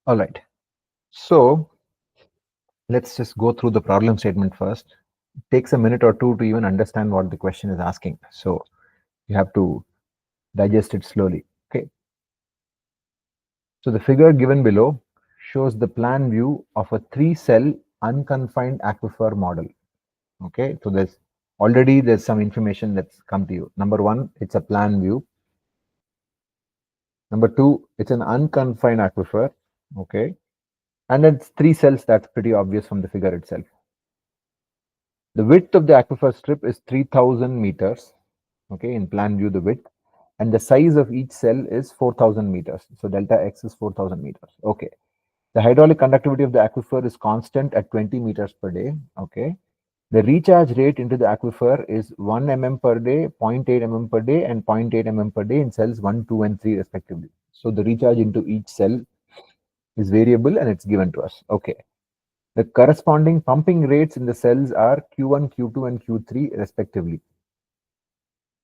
All right. So let's just go through the problem statement first. It takes a minute or two to even understand what the question is asking. So you have to digest it slowly. Okay. So the figure given below shows the plan view of a 3-cell unconfined aquifer model. Okay. So there's some information that's come to you. Number one, it's a plan view. Number two, it's an unconfined aquifer. Okay. And it's 3 cells. That's pretty obvious from the figure itself. The width of the aquifer strip is 3000 meters. Okay, in plan view, the width. And the size of each cell is 4000 meters. So delta X is 4000 meters. Okay. The hydraulic conductivity of the aquifer is constant at 20 meters per day. Okay. The recharge rate into the aquifer is 1 mm per day, 0.8 mm per day, and 0.8 mm per day in cells 1, 2, and 3 respectively. So the recharge into each cell is variable and it's given to us. Okay. The corresponding pumping rates in the cells are Q1, Q2, and Q3 respectively.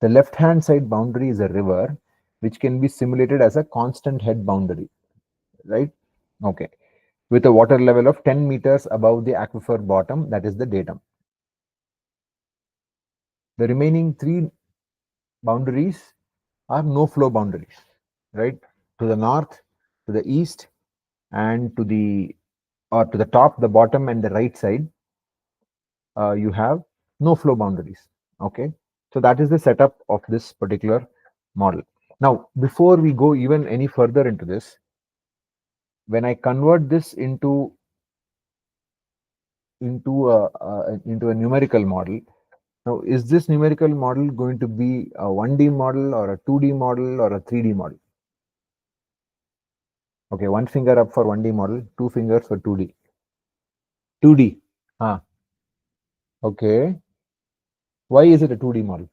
The left-hand side boundary is a river, which can be simulated as a constant head boundary, right? Okay. With a water level of 10 meters above the aquifer bottom, that is the datum. The remaining 3 boundaries are no flow boundaries, right? To the north, to the east, and to the top, the bottom, and the right side, you have no flow boundaries. Okay, so that is the setup of this particular model. Now, before we go even any further into this, when I convert this into a numerical model, now is this numerical model going to be a 1D model or a 2D model or a 3D model? Okay, one finger up for 1D model, two fingers for 2D. 2D. Ah, okay. Why is it a 2D model?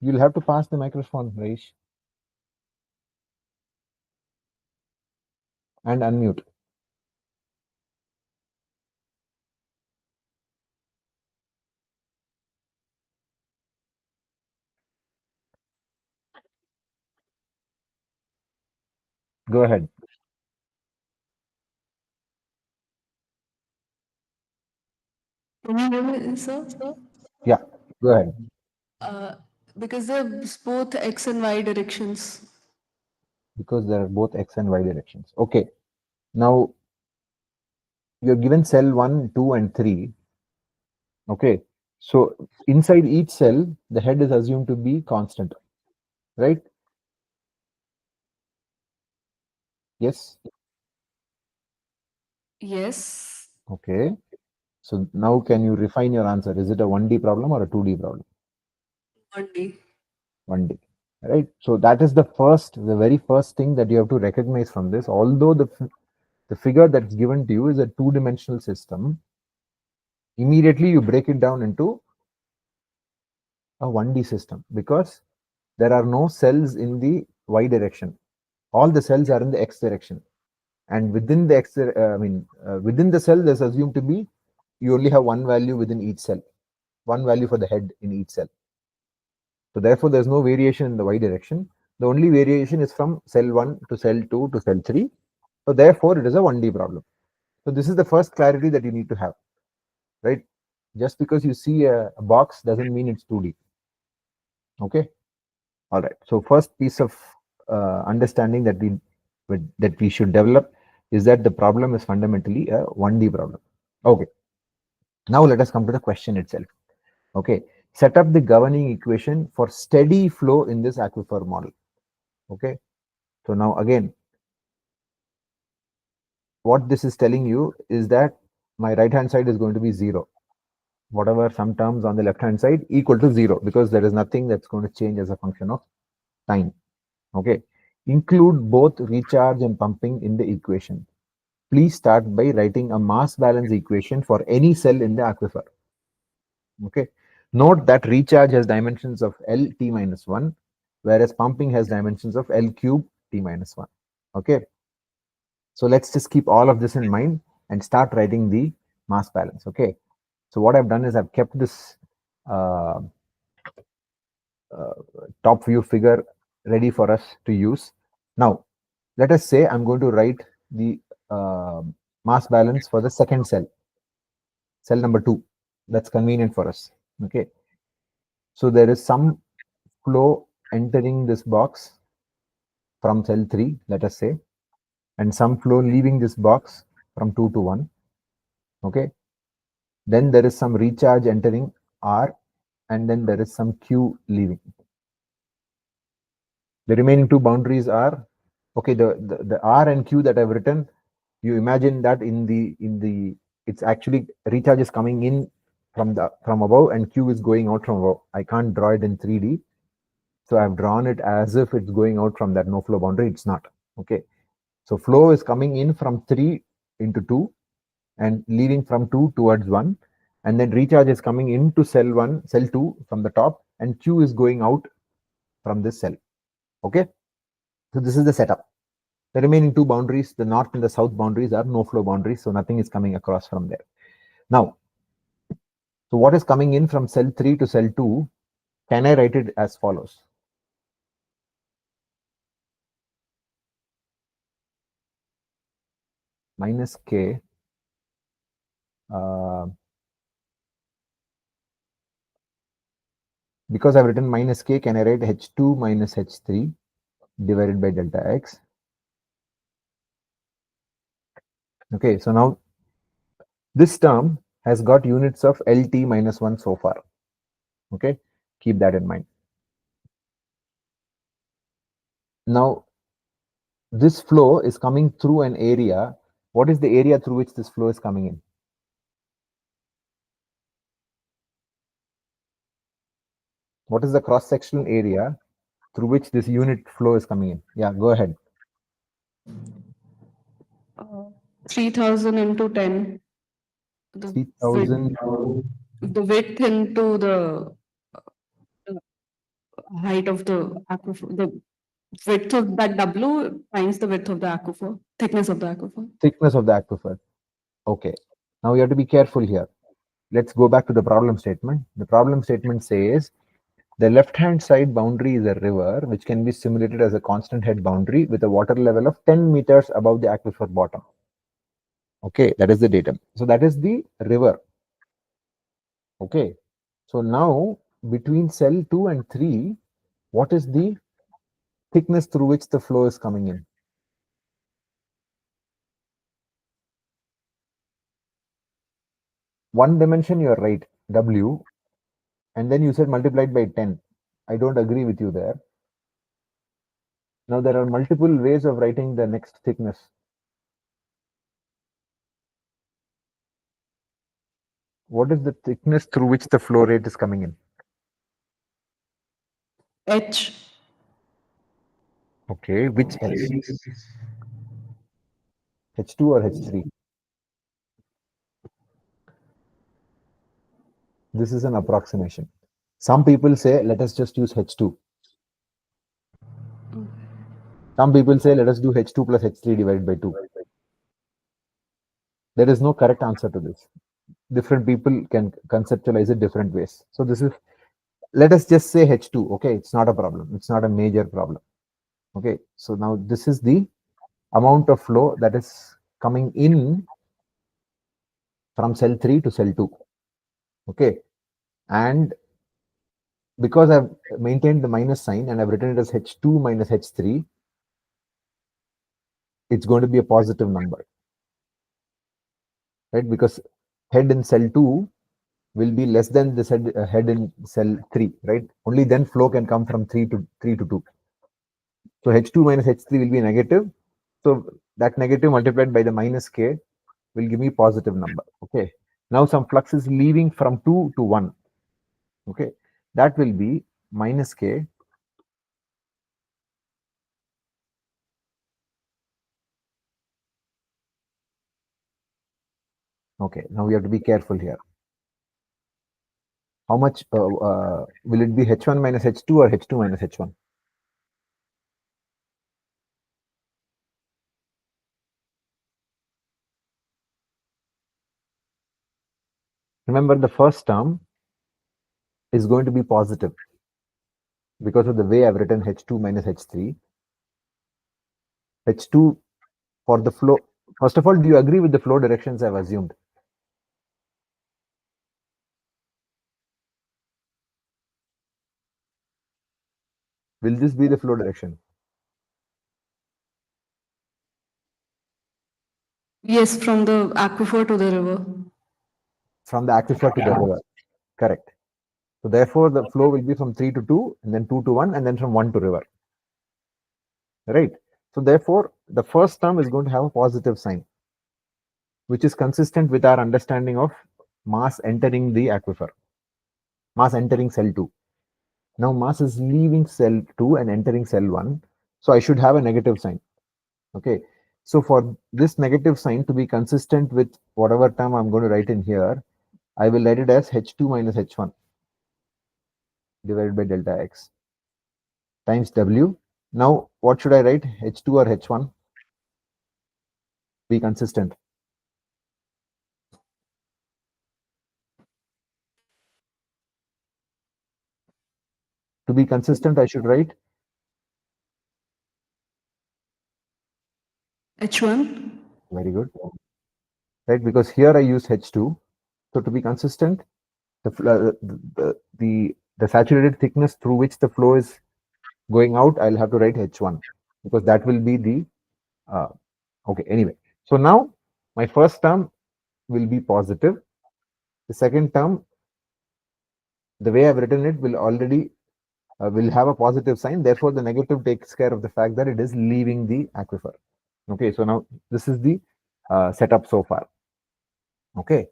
You'll have to pass the microphone, Raish, and unmute. Go ahead. Can you hear me, sir? Yeah, go ahead. Uh, because they're both X and Y directions. Because they are both X and Y directions. Okay. Now you're given cell 1, 2, and 3. Okay. So inside each cell, the head is assumed to be constant, right? Yes. Yes. Okay. So now can you refine your answer? Is it a 1D problem or a 2D problem? 1D. 1D. Right. So that is the very first thing that you have to recognize from this. Although the figure that's given to you is a two-dimensional system, immediately you break it down into a 1D system because there are no cells in the Y direction. All the cells are in the X direction. And within the within the cell, there's assumed to be you only have one value within each cell, one value for the head in each cell. So therefore, there's no variation in the Y direction. The only variation is from cell 1 to cell 2 to cell 3. So therefore, it is a 1D problem. So this is the first clarity that you need to have, right? Just because you see a box doesn't mean it's 2D. Okay. All right. So first piece of understanding that we should develop is that the problem is fundamentally a 1D problem. Okay. Now let us come to the question itself. Okay. Set up the governing equation for steady flow in this aquifer model. Okay. So now again, what this is telling you is that my right hand side is going to be 0. Whatever some terms on the left hand side equal to 0 because there is nothing that's going to change as a function of time. Okay. Include both recharge and pumping in the equation. Please start by writing a mass balance equation for any cell in the aquifer. Okay. Note that recharge has dimensions of L t minus 1, whereas pumping has dimensions of L cube t minus 1. Okay. So let's just keep all of this in mind and start writing the mass balance. Okay. So what I've done is I've kept this uh, top view figure ready for us to use. Now, let us say I'm going to write the mass balance for the second cell, cell number 2. That's convenient for us. Okay. So there is some flow entering this box from cell 3, let us say, and some flow leaving this box from 2 to 1. Okay. Then there is some recharge entering R, and then there is some Q leaving. The remaining two boundaries are, okay, the R and Q that I've written, you imagine that in the it's actually recharge is coming in from above and Q is going out from above. I can't draw it in 3D. So I've drawn it as if it's going out from that no flow boundary. It's not. Okay. So flow is coming in from 3 into 2 and leaving from 2 towards 1. And then recharge is coming into cell 1, cell 2 from the top, and Q is going out from this cell. Okay. So this is the setup. The remaining two boundaries, the north and the south boundaries, are no flow boundaries. So nothing is coming across from there. Now, so what is coming in from cell 3 to cell 2? Can I write it as follows? Minus K because I've written minus K, can I write H2 minus H3 divided by delta X? Okay, so now this term has got units of LT minus 1 so far. Okay, keep that in mind. Now, this flow is coming through an area. What is the area through which this flow is coming in? What is the cross-sectional area through which this unit flow is coming in? Yeah, go ahead. 3000 into 10. The 3000. the width into the height of the aquifer, the width of that W times the width of the aquifer, thickness of the aquifer. Thickness of the aquifer. Okay. Now you have to be careful here. Let's go back to the problem statement. The problem statement says the left-hand side boundary is a river, which can be simulated as a constant head boundary with a water level of 10 meters above the aquifer bottom. Okay, that is the datum. So that is the river. Okay. So now between cell 2 and 3, what is the thickness through which the flow is coming in? One dimension, you're right, W, and then you said multiplied by 10. I don't agree with you there. Now there are multiple ways of writing the next thickness. What is the thickness through which the flow rate is coming in? H. Okay, which H? H2 or H3? This is an approximation. Some people say, let us just use H2. Some people say, let us do H2 plus H3 divided by 2. There is no correct answer to this. Different people can conceptualize it different ways. So this is, let us just say H2. Okay, it's not a problem. It's not a major problem. Okay, so now this is the amount of flow that is coming in from cell 3 to cell 2. Okay, and because I've maintained the minus sign and I've written it as H2 minus H3, it's going to be a positive number, right? Because head in cell 2 will be less than the head in cell 3, right? Only then flow can come from 3 to 2. So H2 minus H3 will be negative. So that negative multiplied by the minus K will give me positive number. Okay. Now some flux is leaving from 2 to 1. Okay. That will be minus K Okay, now we have to be careful here. How much will it be H1 minus H2 or H2 minus H1? Remember, the first term is going to be positive. because of the way I've written H2 minus H3. H2 for the flow. First of all, do you agree with the flow directions I've assumed? Will this be the flow direction? Yes, from the aquifer to the river. From the aquifer to the river. Correct. So therefore, the flow will be from 3 to 2, and then 2 to 1, and then from 1 to river. Right. So therefore, the first term is going to have a positive sign, which is consistent with our understanding of mass entering the aquifer, mass entering cell 2. Now mass is leaving cell 2 and entering cell 1. So I should have a negative sign. Okay. So for this negative sign to be consistent with whatever term I'm going to write in here, I will write it as H2 minus H1 divided by delta X times W. Now, what should I write? H2 or H1? Be consistent. To be consistent, I should write H1. very good. Right, because here I use H2. So to be consistent, the saturated thickness through which the flow is going out, I'll have to write H1 because that will be the okay. Anyway, so now my first term will be positive. The second term, the way I've written it, will already will have a positive sign. Therefore, the negative takes care of the fact that it is leaving the aquifer. Okay, so now this is the setup so far. Okay,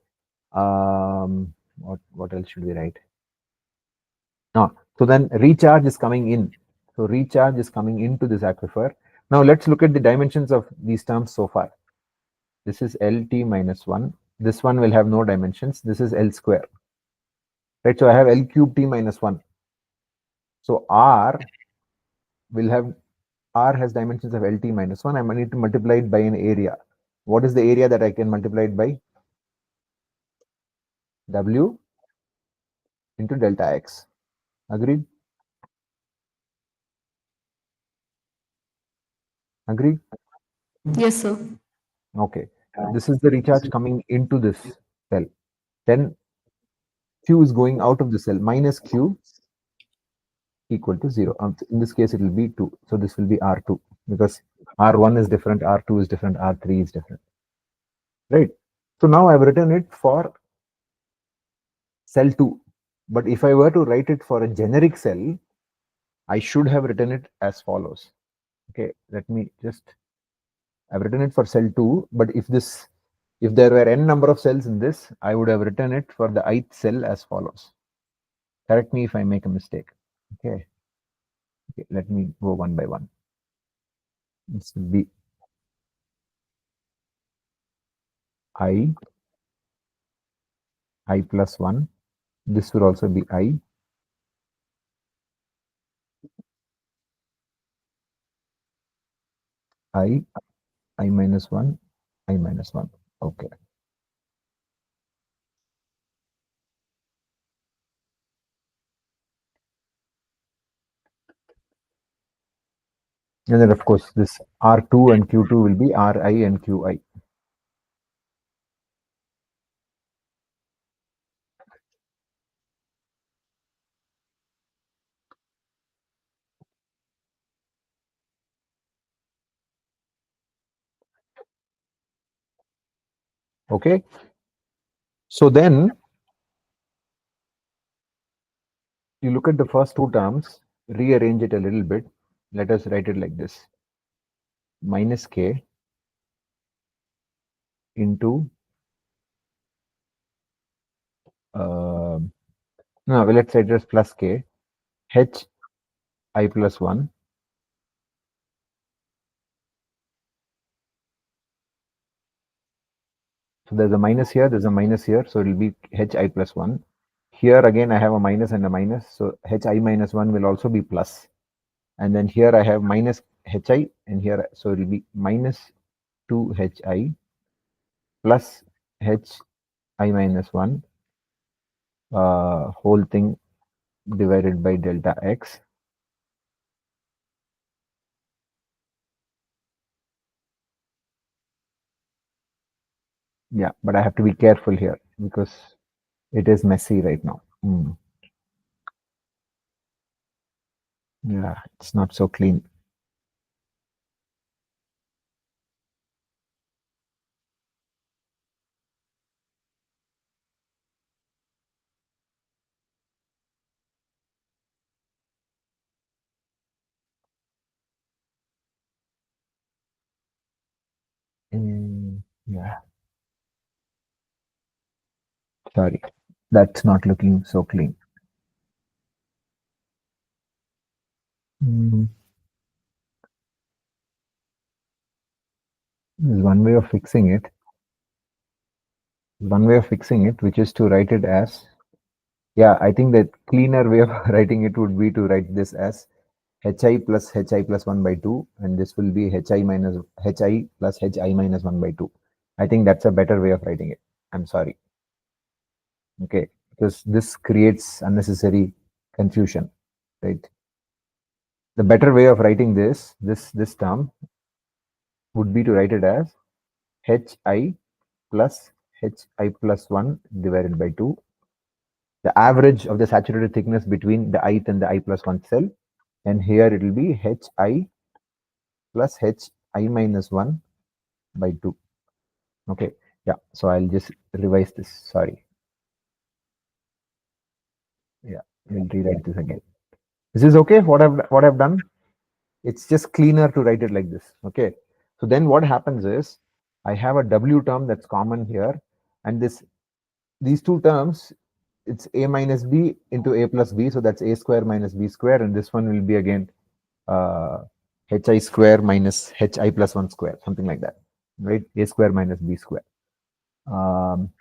what else should we write? Now, so then recharge is coming in. So recharge is coming into this aquifer. Now let's look at the dimensions of these terms so far. This is LT minus 1. This one will have no dimensions. This is L square. Right, so I have L cube T minus 1. So R has dimensions of LT minus 1. I need to multiply it by an area. What is the area that I can multiply it by? W into delta X. Agreed? Agreed? Yes, sir. Okay. This is the recharge coming into this cell. Then Q is going out of the cell. Minus Q equal to 0. In this case, it will be 2. So this will be R2 because R1 is different, R2 is different, R3 is different. Right. So now I've written it for cell 2. But if I were to write it for a generic cell, I should have written it as follows. Okay, let me just, I've written it for cell 2, but if there were n number of cells in this, I would have written it for the ith cell as follows. Correct me if I make a mistake. Okay, let me go one by one. This will be I plus 1. This will also be I minus 1, I minus 1. Okay. And then of course this R2 and Q2 will be Ri and Qi. Okay. So then you look at the first two terms, rearrange it a little bit. Let us write it like this. Minus K into no, let's write it as plus K H I plus 1 . So there's a minus here, there's a minus here, so it will be Hi plus 1. Here again I have a minus and a minus, so Hi minus 1 will also be plus. And then here I have minus Hi, and here, so it will be minus 2 Hi plus Hi minus 1 whole thing divided by delta X. Yeah, but I have to be careful here because it is messy right now. Yeah, it's not so clean. Yeah, sorry, that's not looking so clean. Mm, There's one way of fixing it. One way of fixing it, which is to write it as, yeah, I think the cleaner way of writing it would be to write this as hi plus hi plus 1 by 2, and this will be hi minus hi plus hi minus 1 by 2. I think that's a better way of writing it. I'm sorry. Okay, because this creates unnecessary confusion, right? The better way of writing this term would be to write it as hi plus hi plus 1 divided by 2, the average of the saturated thickness between the ith and the I plus 1 cell, and here it will be hi plus hi minus 1 by 2. Okay, yeah, so I'll just revise this. Sorry. Yeah, we'll rewrite this again. This is okay. What I've done, it's just cleaner to write it like this. Okay, so then what happens is I have a w term that's common here, and these two terms, it's a minus b into a plus b, so that's a square minus b square, and this one will be again hi square minus hi plus 1 square, something like that, right? A square minus b square.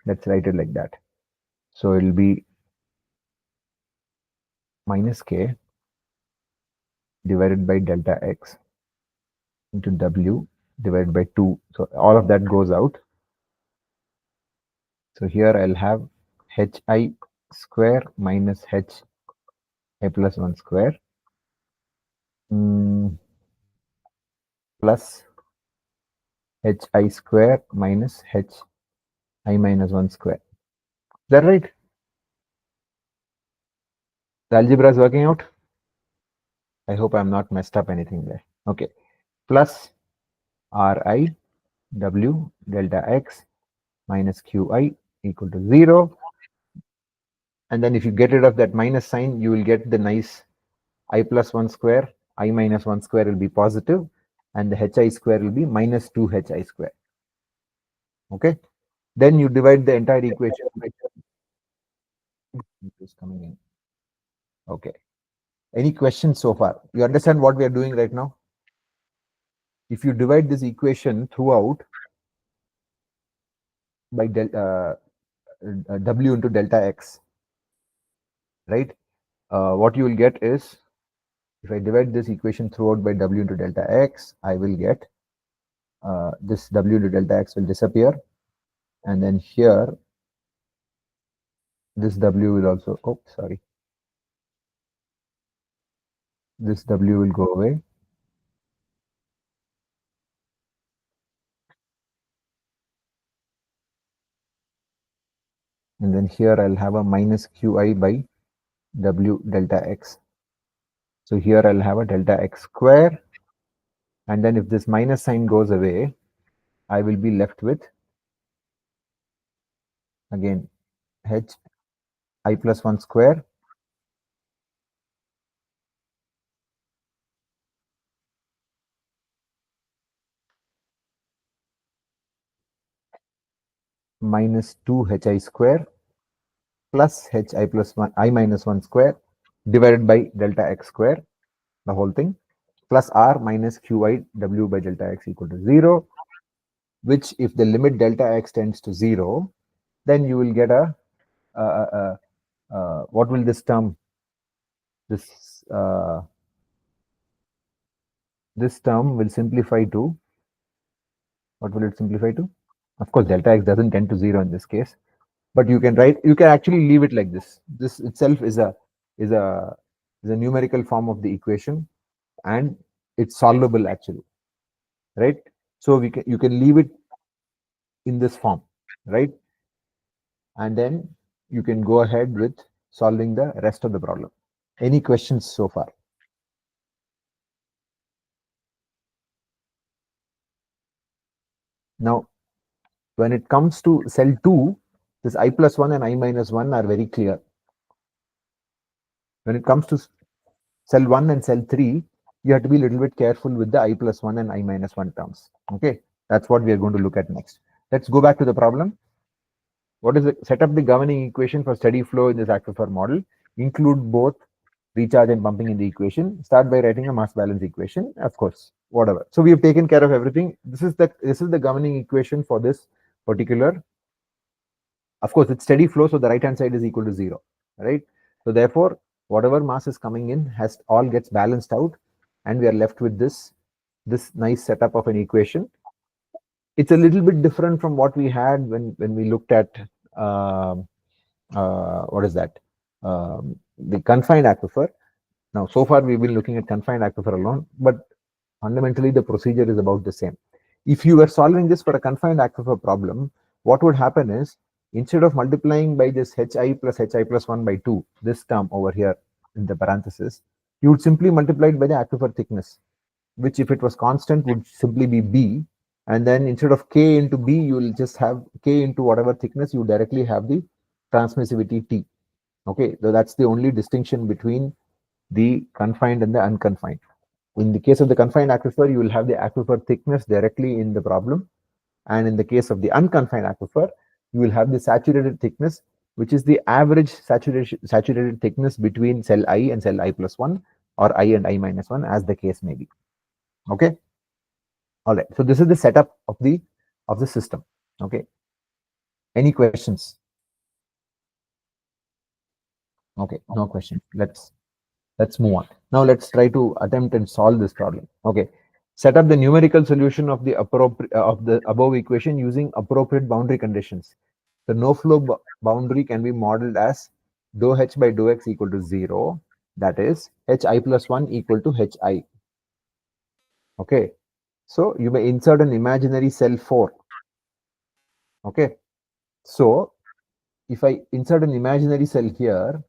Let's write it like that. So it'll be minus k divided by delta x into w divided by 2. So all of that goes out. So here I'll have hi square minus hi plus 1 square plus hi square minus hi minus 1 square. Is that right? The algebra is working out. I hope I'm not messed up anything there. Okay. Plus ri w delta x minus qi equal to 0. And then if you get rid of that minus sign, you will get the nice I plus 1 square, I minus 1 square will be positive, and the hi square will be minus 2 hi square. Okay. Then you divide the entire equation. Is coming in. Okay. Any questions so far? You understand what we are doing right now? If you divide this equation throughout by w into delta x, right? What you will get is, if I divide this equation throughout by w into delta x, I will get this w into delta x will disappear, and then here this w will also, oh sorry, this w will go away, and then here I'll have a minus qi by w delta x. So here I'll have a delta x square, and then if this minus sign goes away, I will be left with again hi plus 1 square minus 2 hi square plus hi plus 1 I minus 1 square divided by delta x square, the whole thing, plus r minus qi w by delta x equal to 0, which if the limit delta x tends to 0, then you will get what will this term, this this term will simplify to, what will it simplify to? Of course, delta x doesn't tend to 0 in this case, but you can actually leave it like this. This itself is a is a is a numerical form of the equation, and it's solvable actually, right? So you can leave it in this form. right? And then you can go ahead with solving the rest of the problem. Any questions so far? Now, when it comes to cell 2, this I plus 1 and I minus 1 are very clear. When it comes to cell 1 and cell 3, you have to be a little bit careful with the I plus 1 and I minus 1 terms. Okay, that's what we are going to look at next. Let's go back to the problem. What is it? Set up the governing equation for steady flow in this aquifer model. Include both recharge and pumping in the equation. Start by writing a mass balance equation, of course, whatever. So we have taken care of everything. This is the governing equation for this particular. Of course, it's steady flow, so the right hand side is equal to 0, right? So therefore, whatever mass is coming in has all gets balanced out, and we are left with this nice setup of an equation. It's a little bit different from what we had when we looked at what is that, the confined aquifer. Now, so far we've been looking at confined aquifer alone, but fundamentally the procedure is about the same. If you were solving this for a confined aquifer problem, what would happen is, instead of multiplying by this hi plus hi plus 1 by 2, this term over here in the parenthesis, you would simply multiply it by the aquifer thickness, which if it was constant would simply be b, and then instead of k into b, you will just have k into whatever thickness, you directly have the transmissivity t. Okay, so that's the only distinction between the confined and the unconfined. In the case of the confined aquifer, you will have the aquifer thickness directly in the problem. And in the case of the unconfined aquifer, you will have the saturated thickness, which is the average saturated thickness between cell I and cell I plus 1, or I and I minus 1, as the case may be. Okay. All right. So this is the setup of the system. Okay. Any questions? Okay. No question. Let's move on. Now let's try to attempt and solve this problem. Okay. Set up the numerical solution of the above equation using appropriate boundary conditions. The no flow boundary can be modeled as dou h by dou x equal to 0. That is hi plus 1 equal to hi. Okay. So you may insert an imaginary cell 4. Okay. So if I insert an imaginary cell here,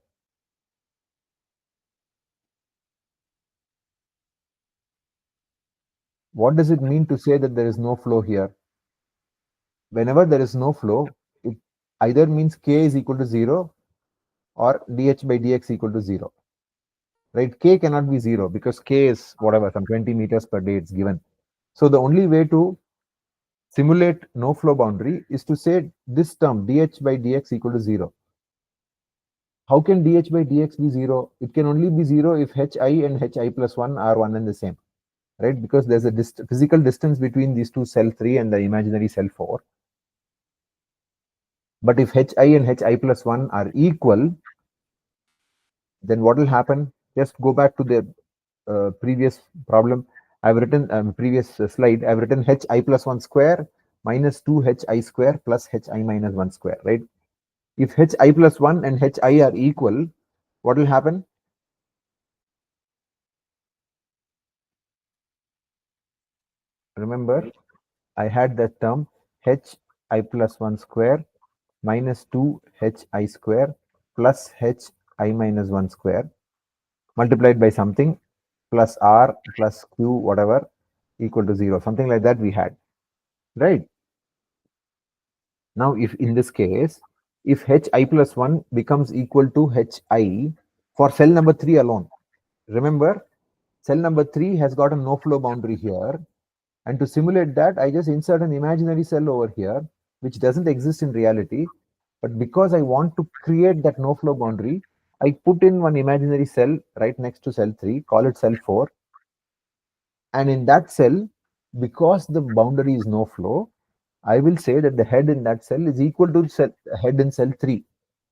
what does it mean to say that there is no flow here? Whenever there is no flow, it either means k is equal to 0 or dh by dx equal to 0. Right? K cannot be 0 because k is whatever, some 20 meters per day it's given. So the only way to simulate no flow boundary is to say this term dh by dx equal to 0. How can dh by dx be 0? It can only be 0 if hi and hi plus 1 are one and the same, right? Because there's a physical distance between these two cell 3 and the imaginary cell 4. But if hi and hi plus 1 are equal, then what will happen? Just go back to the previous problem. I've written previous slide. I've written hi plus 1 square minus 2 hi square plus hi minus 1 square, right? If hi plus 1 and hi are equal, what will happen? Remember, I had that term hi plus 1 square minus 2 hi square plus hi minus 1 square multiplied by something plus r plus q whatever equal to 0, something like that we had, right? Now if in this case, if hi plus 1 becomes equal to hi for cell number 3 alone, remember cell number 3 has got a no flow boundary here, and to simulate that I just insert an imaginary cell over here which doesn't exist in reality, but because I want to create that no flow boundary, I put in one imaginary cell right next to cell 3, call it cell 4, and in that cell, because the boundary is no flow, I will say that the head in that cell is equal to head in cell 3.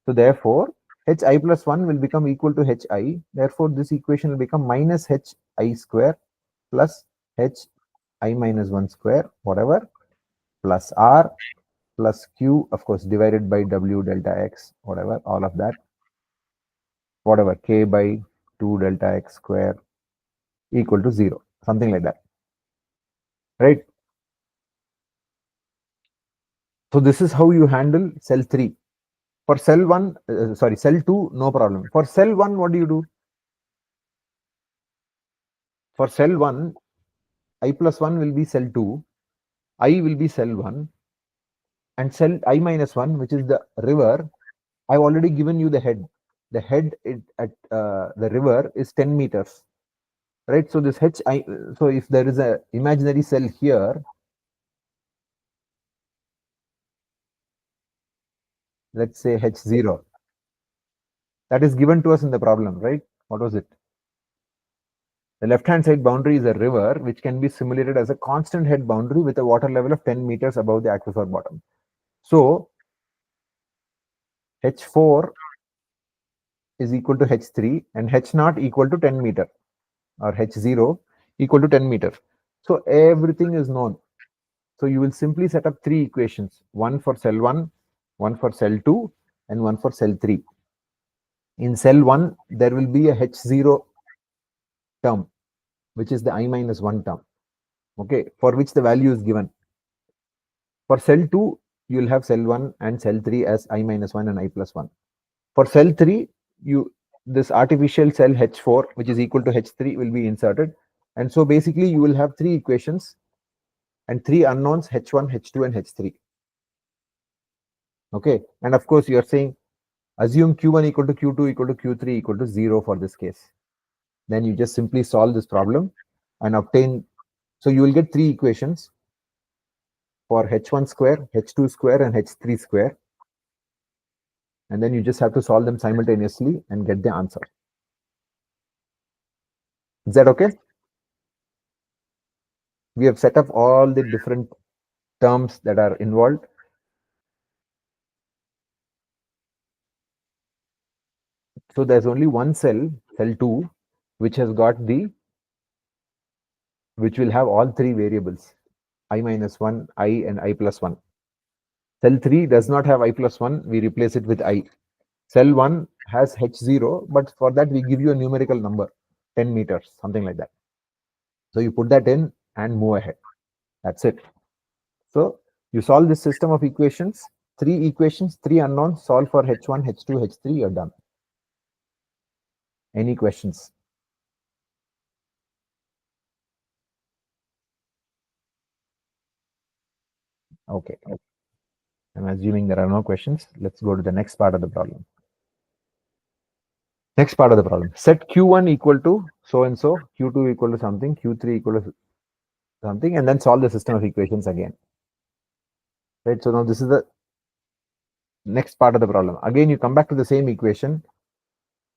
So therefore, hi plus 1 will become equal to hi. Therefore, this equation will become minus hi square plus hi minus 1 square, whatever, plus r plus q, of course, divided by w delta x, whatever, all of that, whatever, k by 2 delta x square equal to 0, something like that, right? So this is how you handle cell 3. For cell 1, cell 2, no problem. For cell 1, what do you do? For cell 1, I plus 1 will be cell 2, I will be cell 1, and cell I minus 1, which is the river, I've already given you the head. The head at the river is 10 meters, right? So this so if there is a imaginary cell here, let's say H0, that is given to us in the problem, right? What was it? The left-hand side boundary is a river, which can be simulated as a constant head boundary with a water level of 10 meters above the aquifer bottom. So H4 is equal to H3 and H0 equal to 10 meter, or H0 equal to 10 meter. So everything is known. So you will simply set up three equations, one for cell 1, one for cell 2, and one for cell 3. In cell 1, there will be a H0 term, which is the I minus 1 term, okay, for which the value is given. For cell 2, you will have cell 1 and cell 3 as I minus 1 and I plus 1. For cell 3, this artificial cell H4, which is equal to H3, will be inserted. And so basically, you will have three equations and three unknowns, H1, H2, and H3. Okay. And of course, you are saying, assume Q1 equal to Q2 equal to Q3 equal to 0 for this case. Then you just simply solve this problem and obtain. So you will get three equations for H1 square, H2 square, and H3 square. And then you just have to solve them simultaneously and get the answer. Is that okay? We have set up all the different terms that are involved. So there's only one cell, cell 2, which has got which will have all three variables, I minus 1, I, and I plus 1. Cell 3 does not have I plus 1, we replace it with I. Cell 1 has H0, but for that we give you a numerical number, 10 meters, something like that. So you put that in and move ahead. That's it. So you solve this system of equations, three equations, three unknowns, solve for H1, H2, H3, you're done. Any questions? Okay. I'm assuming there are no questions. Let's go to the next part of the problem. Next part of the problem. Set Q1 equal to so and so, Q2 equal to something, Q3 equal to something, and then solve the system of equations again. Right. So now this is the next part of the problem. Again, you come back to the same equation.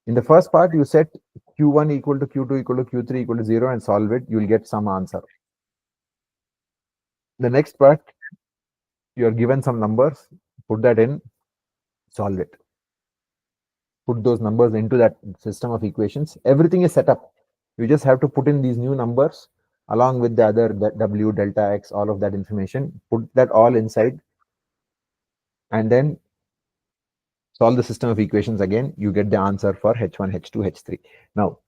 In the first part, you set Q1 equal to Q2 equal to Q3 equal to 0 and solve it. You will get some answer. The next part, you are given some numbers, put that in, solve it. Put those numbers into that system of equations. Everything is set up. You just have to put in these new numbers along with the other W, delta X, all of that information. Put that all inside and then solve the system of equations again. You get the answer for H1, H2, H3. Now,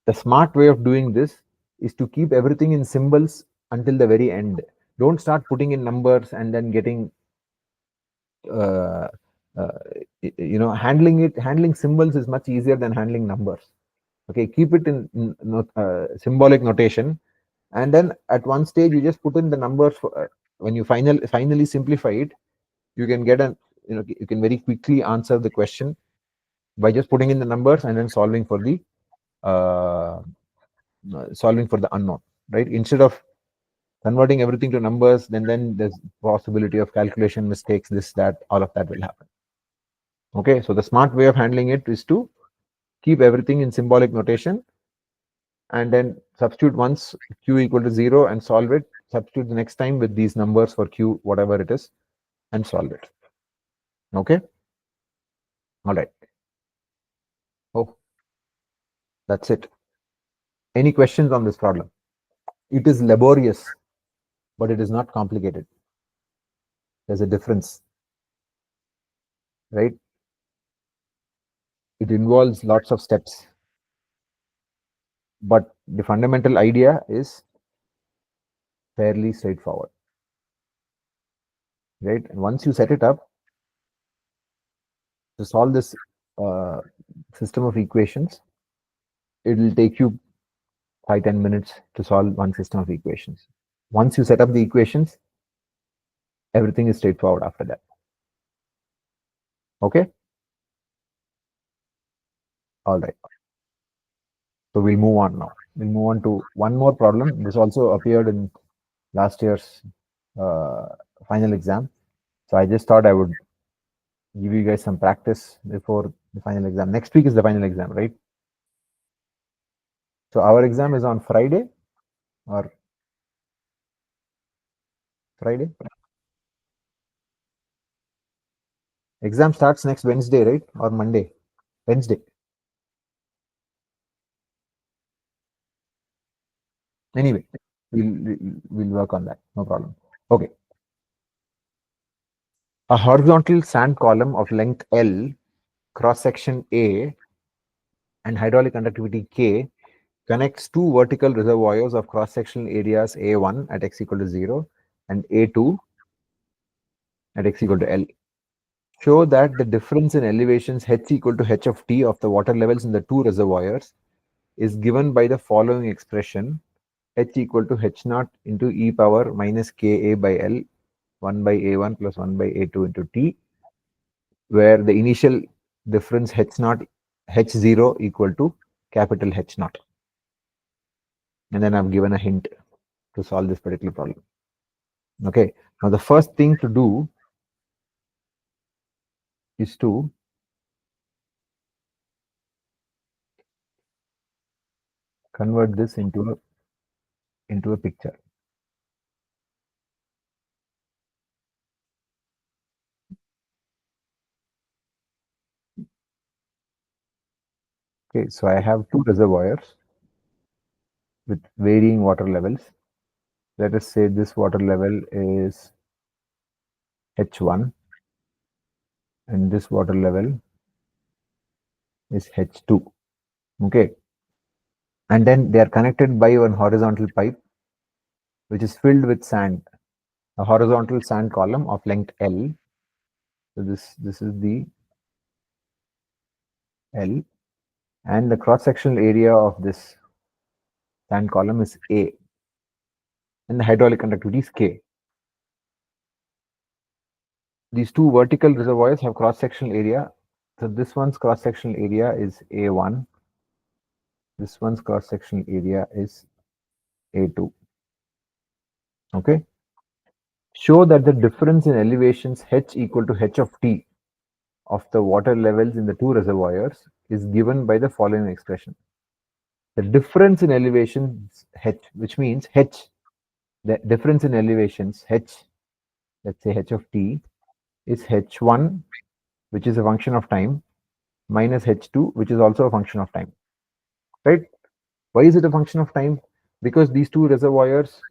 the smart way of doing this is to keep everything in symbols until the very end. Don't start putting in numbers and then getting handling symbols is much easier than handling numbers. Okay, keep it in symbolic notation, and then at one stage you just put in the numbers for, when you finally simplify it, you can get you can very quickly answer the question by just putting in the numbers and then solving for the unknown, right? Instead of converting everything to numbers, then there's possibility of calculation mistakes, this, that, all of that will happen. Okay, so the smart way of handling it is to keep everything in symbolic notation and then substitute once Q equal to 0 and solve it. Substitute the next time with these numbers for Q, whatever it is, and solve it. Okay. All right. Oh, that's it. Any questions on this problem? It is laborious, but it is not complicated. There's a difference, right? It involves lots of steps, but the fundamental idea is fairly straightforward. right? And once you set it up to solve this system of equations, it will take you 5-10 minutes to solve one system of equations. Once you set up the equations, everything is straightforward after that. Okay. All right. So we'll move on now. We'll move on to one more problem. This also appeared in last year's uh, final exam. So I just thought I would give you guys some practice before the final exam. Next week is the final exam, right? So our exam is on Friday or Friday. Exam starts next Wednesday, right? Or Monday? Wednesday. Anyway, we'll work on that. No problem. Okay. A horizontal sand column of length L, cross section A, and hydraulic conductivity K connects two vertical reservoirs of cross-sectional areas A1 at x equal to 0 and A2 at x equal to L. Show that the difference in elevations h equal to h of t of the water levels in the two reservoirs is given by the following expression: h equal to h naught into e power minus ka by L 1 by A1 plus 1 by A2 into t, where the initial difference h naught h0 equal to capital H naught. And then I've given a hint to solve this particular problem. Okay, now the first thing to do is to convert this into a picture. Okay, so I have two reservoirs with varying water levels. Let us say this water level is H1 and this water level is H2. Okay, and then they are connected by one horizontal pipe which is filled with sand, a horizontal sand column of length L. So this is the L, and the cross-sectional area of this sand column is A, and the hydraulic conductivity is K. These two vertical reservoirs have cross-sectional area. So this one's cross-sectional area is A1. This one's cross-sectional area is A2. Okay. Show that the difference in elevations h equal to h of t of the water levels in the two reservoirs is given by the following expression. The difference in elevations h, which means h, the difference in elevations h, let's say h of t, is h1, which is a function of time, minus h2, which is also a function of time. Right? Why is it a function of time? Because these two reservoirs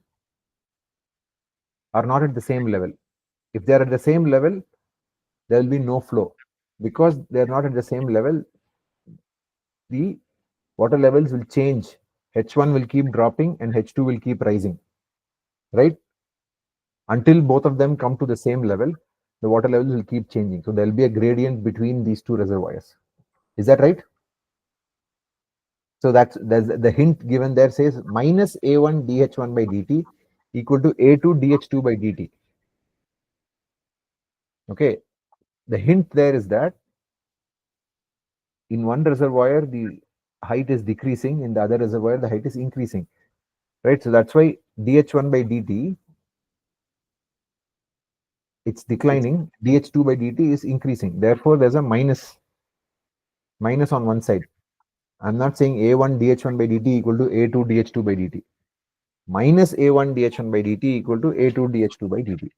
are not at the same level. If they are at the same level, there will be no flow. Because they are not at the same level, the water levels will change. H1 will keep dropping and H2 will keep rising. Right? Until both of them come to the same level, the water levels will keep changing. So there will be a gradient between these two reservoirs. Is that right? So that's the hint given there says minus A1 dH1 by dt equal to A2 dH2 by dt. Okay, the hint there is that in one reservoir the height is decreasing, in the other reservoir the height is increasing, right? So that's why dH1 by dt, it's declining, dH2 by dt is increasing. Therefore, there's a minus on one side. I'm not saying A1 dH1 by dt equal to A2 dH2 by dt. Minus A1 dH1 by dt equal to A2 dH2 by dt.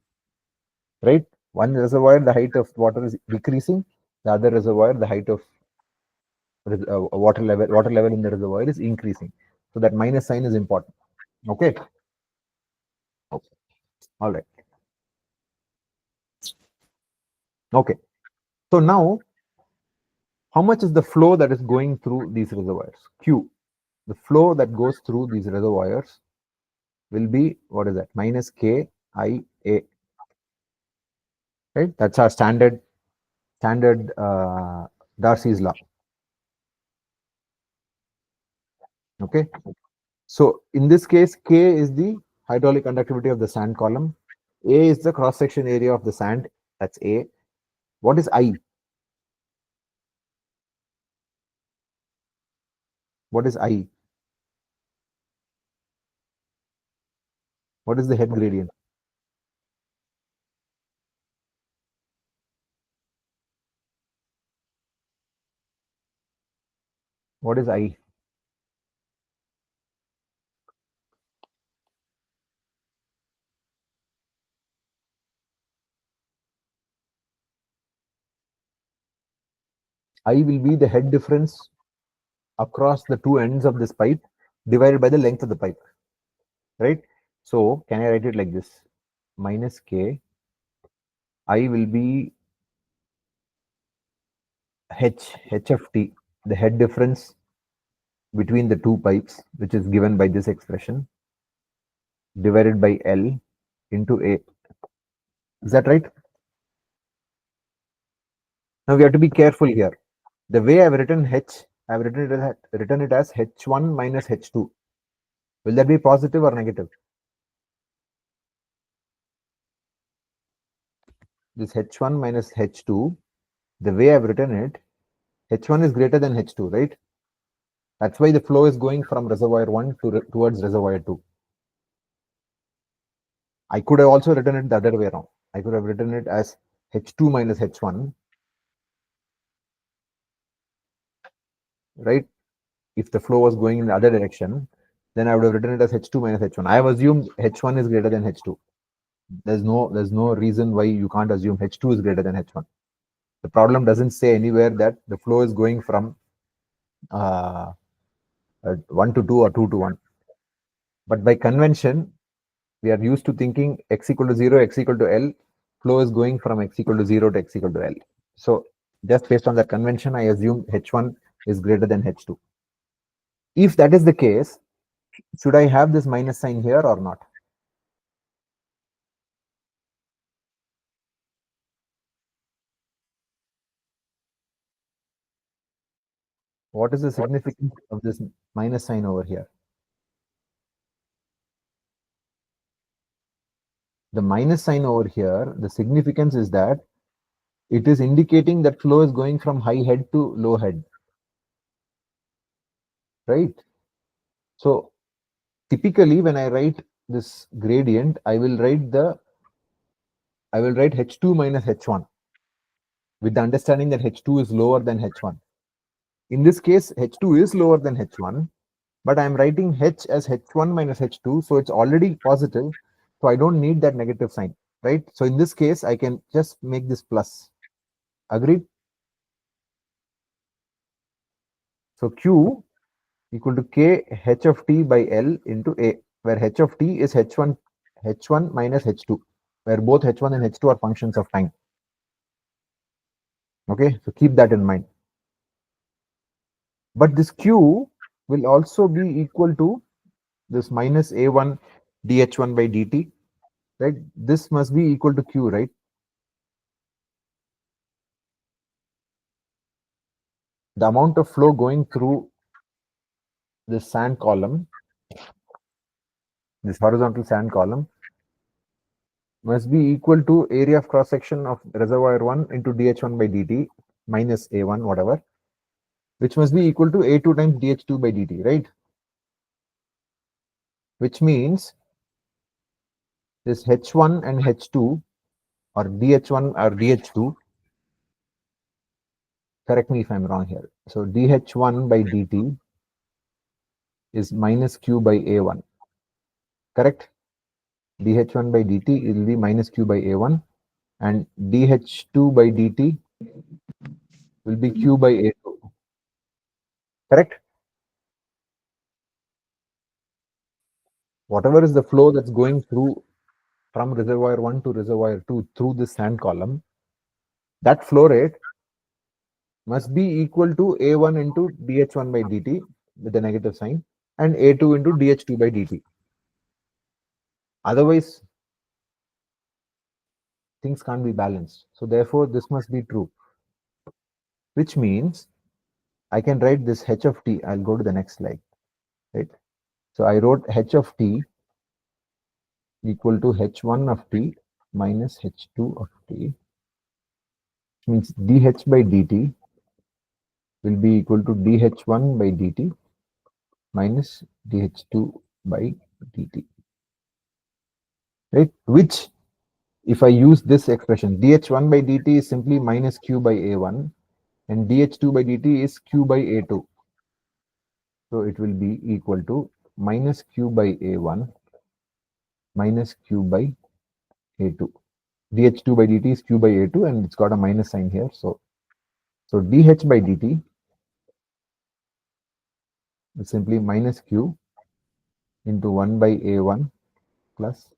Right? One reservoir, the height of water is decreasing. The other reservoir, the height of water level in the reservoir is increasing. So that minus sign is important. Okay. Okay. All right. Okay. So now, how much is the flow that is going through these reservoirs? Q. The flow that goes through these reservoirs will be, what is that? Minus K I A. right? That's our standard Darcy's law. Okay. So in this case, K is the hydraulic conductivity of the sand column. A is the cross-section area of the sand. That's A. What is I? What is I? What is the head gradient? What is I? I will be the head difference across the two ends of this pipe divided by the length of the pipe, right? So can I write it like this? Minus K. I will be H of T, the head difference between the two pipes, which is given by this expression, divided by L into A. Is that right? Now we have to be careful here. The way I've written H, I've written it as H1 minus H2. Will that be positive or negative? This H1 minus H2, the way I've written it, H1 is greater than H2, right? That's why the flow is going from reservoir 1 towards reservoir 2. I could have also written it the other way around. I could have written it as H2 minus H1, right? If the flow was going in the other direction, then I would have written it as H2 minus H1. I have assumed H1 is greater than H2. There's no reason why you can't assume H2 is greater than H1. The problem doesn't say anywhere that the flow is going from 1 to 2 or 2 to 1. But by convention, we are used to thinking x equal to 0, x equal to L, flow is going from x equal to 0 to x equal to L. So just based on that convention, I assume H1 is greater than H2. If that is the case, should I have this minus sign here or not? What is the significance of this minus sign over here? The minus sign over here, the significance is that it is indicating that flow is going from high head to low head, right? So typically when I write this gradient, I will write H2 minus H1 with the understanding that H2 is lower than H1. In this case, H2 is lower than H1, but I'm writing H as H1 minus H2, so it's already positive, so I don't need that negative sign, right? So in this case, I can just make this plus. Agreed? So Q equal to K H of T by L into A, where H of T is H1 minus H2, where both H1 and H2 are functions of time. Okay, so keep that in mind. But this Q will also be equal to this minus A1 dH1 by dt, right? This must be equal to Q, right? The amount of flow going through this sand column, this horizontal sand column, must be equal to area of cross section of reservoir 1 into dH1 by dt minus A1, whatever, which must be equal to A2 times dH2 by dt, right? Which means this H1 and H2 or dH1 or dH2, correct me if I'm wrong here. So dH1 by dt is minus Q by A1, correct? dH1 by dt will be minus Q by A1 and dH2 by dt will be Q by A2, correct? Whatever is the flow that's going through from reservoir 1 to reservoir 2 through this sand column, that flow rate must be equal to A1 into dH1 by dt with the negative sign and A2 into dH2 by dt. Otherwise, things can't be balanced. So therefore, this must be true, which means I can write this h of t. I'll go to the next slide, right? So I wrote h of t equal to h1 of t minus h2 of t, which means dh by dt will be equal to dh1 by dt minus dh2 by dt, right? Which, if I use this expression, dh1 by dt is simply minus q by a1 and dh2 by dt is q by a2. So it will be equal to minus q by a1 minus q by a2. dh2 by dt is q by a2 and it's got a minus sign here. So dh by dt is simply minus q into 1 by a1 plus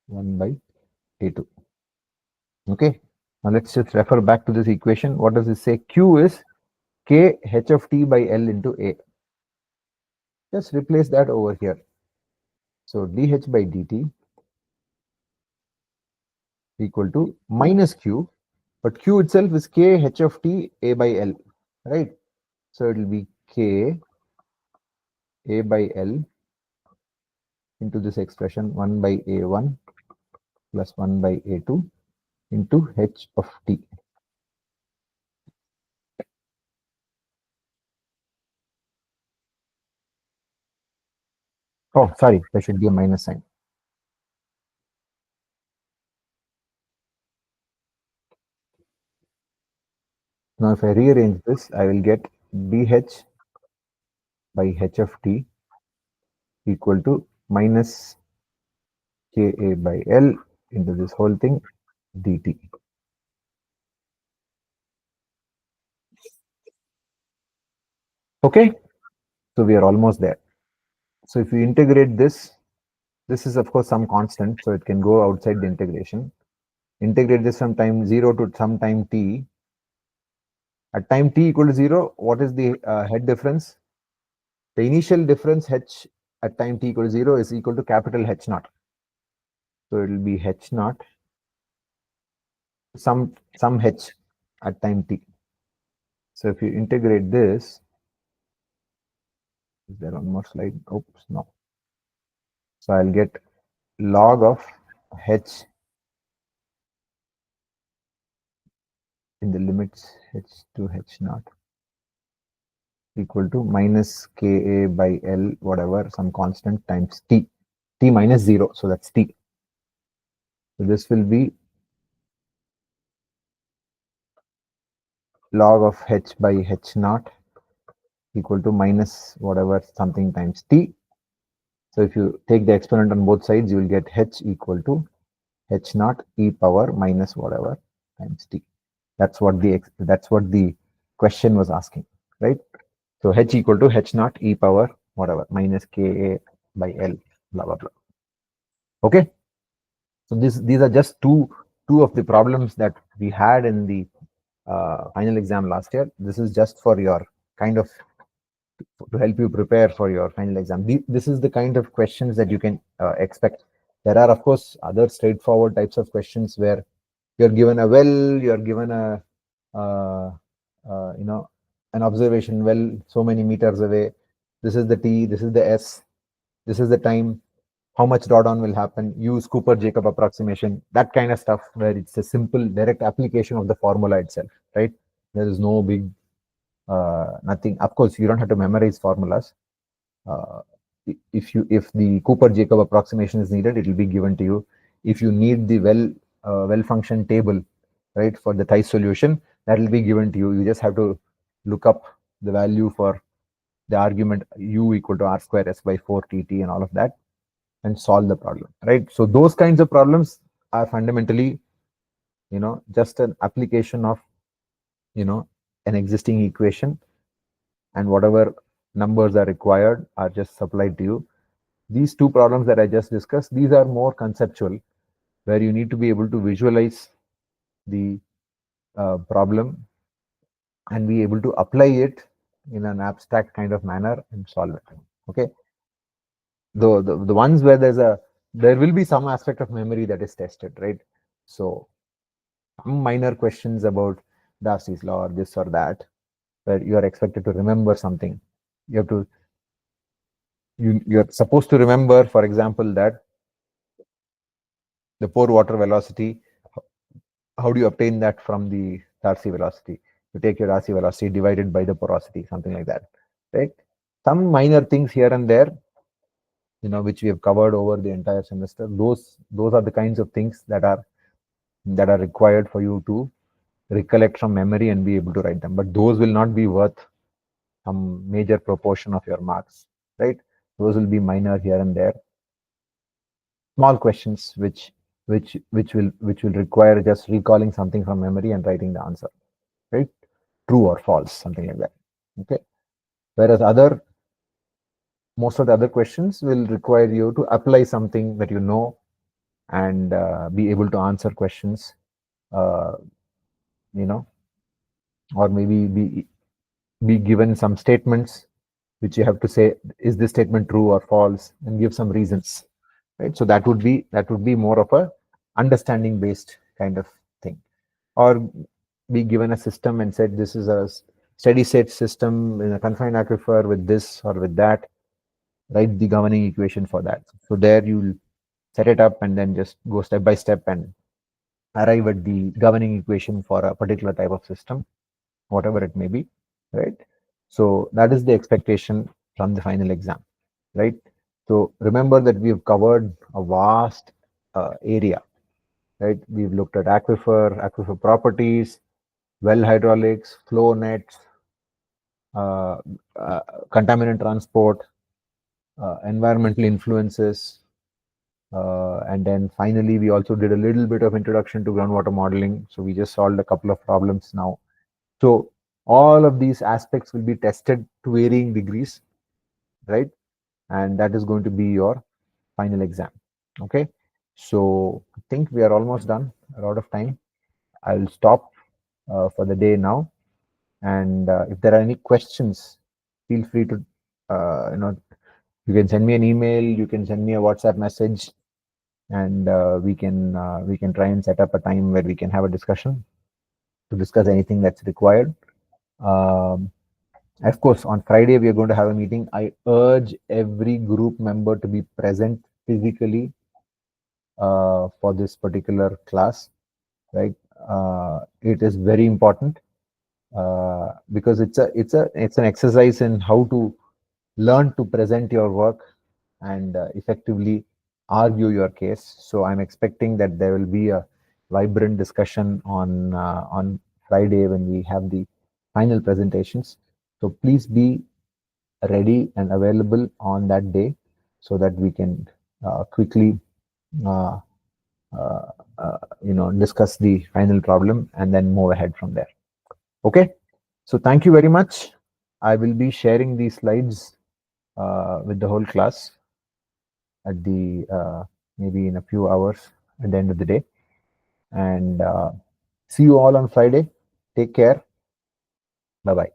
1 by a2. Okay, now let's just refer back to this equation. What does it say? Q is k h of t by L into a. Just replace that over here. So dh by dt equal to minus q, but q itself is k h of t a by L, right? So it will be k a by L into this expression 1 by a1 plus 1 by a2 into h of t. Oh, sorry, there should be a minus sign. Now, if I rearrange this, I will get dh by h of t equal to minus ka by L into this whole thing dt. Okay, so we are almost there. So if you integrate this, this is of course some constant, so it can go outside the integration. Integrate this from time 0 to some time t. At time t equal to 0, what is the head difference? The initial difference h at time t equal to 0 is equal to capital H naught. So it will be H naught some h at time t. So if you integrate this, is there one more slide? Oops, no. So I'll get log of h in the limits h to h naught equal to minus ka by L, whatever, some constant times t minus 0. So that's t. So this will be log of h by h naught equal to minus whatever something times t. So if you take the exponent on both sides, you will get h equal to h naught e power minus whatever times t. That's what the question was asking, right? So h equal to h naught e power whatever minus ka by L, blah blah blah. Okay. So these are just two of the problems that we had in the final exam last year. This is just for your kind of to help you prepare for your final exam. This is the kind of questions that you can expect. There are of course other straightforward types of questions where you're given a well, you're given a an observation well so many meters away. This is the t, this is the s, this is the time, how much drawdown will happen, use Cooper-Jacob approximation, that kind of stuff where it's a simple direct application of the formula itself, right? There is no big nothing. Of course, you don't have to memorize formulas. If the Cooper-Jacob approximation is needed, it will be given to you. If you need the well function table, right, for the Theis solution, that will be given to you. You just have to look up the value for the argument u equal to r square s by 4 tt and all of that, and solve the problem, right? So those kinds of problems are fundamentally, just an application of, an existing equation, and whatever numbers are required are just supplied to you. These two problems that I just discussed, these are more conceptual, where you need to be able to visualize the problem and be able to apply it in an abstract kind of manner and solve it. Okay. The ones where there will be some aspect of memory that is tested, right? So some minor questions about Darcy's law or this or that, where you are expected to remember something. You have to, you're supposed to remember, for example, that the pore water velocity, how do you obtain that from the Darcy velocity? You take your Darcy velocity divided by the porosity, something like that, right? Some minor things here and there, which we have covered over the entire semester. Those are the kinds of things that are required for you to recollect from memory and be able to write them. But those will not be worth some major proportion of your marks, right? Those will be minor here and there, small questions which will require just recalling something from memory and writing the answer, right? True or false, something like that. Okay. Whereas most of the other questions will require you to apply something that you know and be able to answer questions, uh, or maybe be given some statements which you have to say, is this statement true or false, and give some reasons, right? So that would be more of a understanding based kind of thing. Or be given a system and said, this is a steady state system in a confined aquifer with this or with that, write the governing equation for that. So there you'll set it up and then just go step by step and arrive at the governing equation for a particular type of system, whatever it may be, right? So that is the expectation from the final exam, right? So remember that we've covered a vast area, right? We've looked at aquifer properties, well hydraulics, flow nets, uh, contaminant transport, environmental influences, and then finally we also did a little bit of introduction to groundwater modeling. So we just solved a couple of problems now. So all of these aspects will be tested to varying degrees, right? And that is going to be your final exam. Okay. So I think we are almost done. A lot of time. I'll stop for the day now. And if there are any questions, feel free to, you can send me an email, you can send me a WhatsApp message, and we can try and set up a time where we can have a discussion to discuss anything that's required. Of course, on Friday, we are going to have a meeting. I urge every group member to be present physically for this particular class, right? It is very important because it's an exercise in how to learn to present your work and effectively argue your case. So I'm expecting that there will be a vibrant discussion on Friday when we have the final presentations. So please be ready and available on that day so that we can quickly uh, discuss the final problem and then move ahead from there. Okay. So thank you very much. I will be sharing these slides with the whole class at the maybe in a few hours at the end of the day. And see you all on Friday. Take care. Bye-bye.